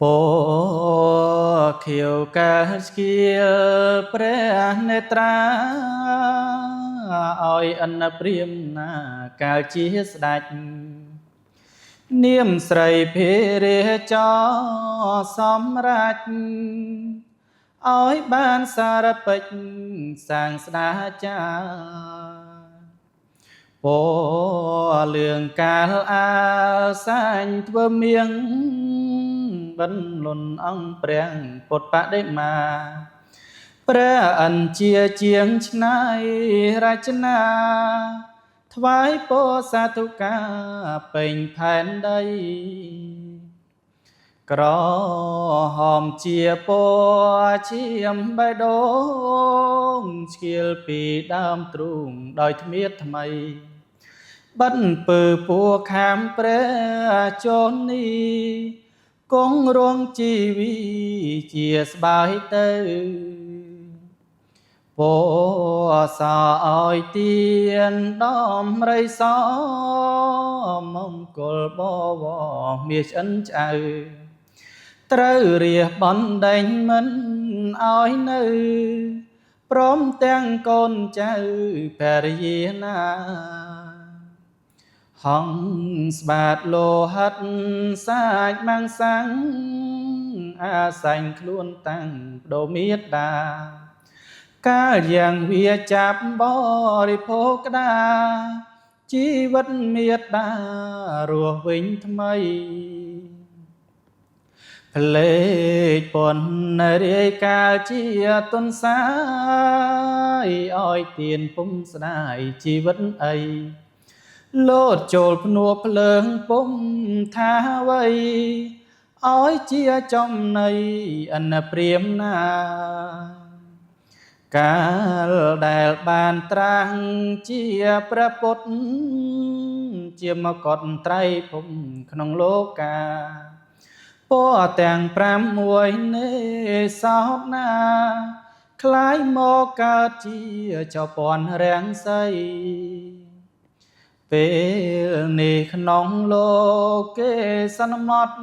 ពោខៀវកាស្គៀលព្រះនេត្រាឲ្យអនព្រាមណាកាលជាស្ដេចនាមស្រីភិរិចសម្រាប់ឲ្យបានសារពេចសាងស្ដាចាពោលឿងកាលអាសាញ់ធ្វើមៀងបិណ្ឌលុនអង្គព្រះពុទ្ធបដិមាព្រះអិនជាជាងឆ្នៃរចនាថ្វាយពោសាធុកាពេញផែនដីក្រហមជាពឈាមបេះដូងស្គៀលពីដើមទ្រូងដោយថ្មៀតថ្មីបិណ្ឌពើពួខាមព្រះជននីគង់រងជីវីជាស្បាយទៅពោសឲ្យទៀនដំរីសមមង្គលបវមាឆ្អិនឆ្អៅត្រូវរះបណ្ដេញមិនឲ្យនៅព្រមទាំងកូនចៅភរិយាណាហង្សស្បាតលោហិតសាចម៉ាំងសាំងអាសាញ់ខ្លួនតាំងបដូរមេត្តាកាលយ៉ាងវាចាប់បរិភោគក្តាជីវិតមេត្តារស់វិញថ្មីផ្លេកពនរាយកាលជាទុនសាយឲ្យទៀនពុំស្ដាយជីវិតអីលោតចូលភ្នួភ្លើងពុំថាអ្វីឲ្យជាចំណៃអនព្រាមណាកាលដែលបានត្រាស់ជាព្រះពុទ្ធជាមកុដត្រៃភពក្នុងលោកាពរទាំង5មួយនេសោតណាคล้ายមកកើតជាចៅពន់រាំងសីពេលនេះក្នុងលោកគេសន្មត់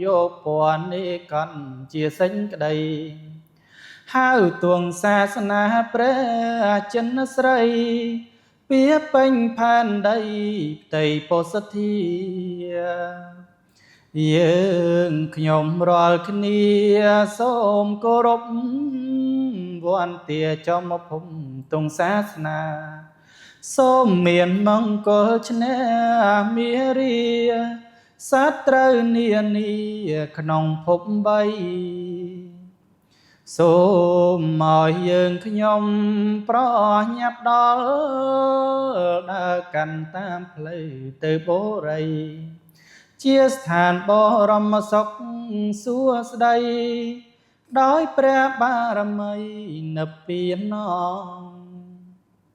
យកពណ៌នេះកាន់ជាសេចក្តីហៅទួងសាសនាព្រះចិនស្រីពីពេញផែនដីផ្ទៃពោធិ៍ធាយើងខ្ញុំរាល់គ្នាសូមគោរពវន្តាចំភពទងសាសនាសូមមានមង្គលឈ្នះមារីសត្រូវនានាក្នុងភព3សូមឲ្យយើងខ្ញុំប្រញាប់ដល់ដើរកាន់តាមផ្លូវទៅបូរីជាស្ថានបរមសុខសួស្តីដោយព្រះបារមីនិព្វាន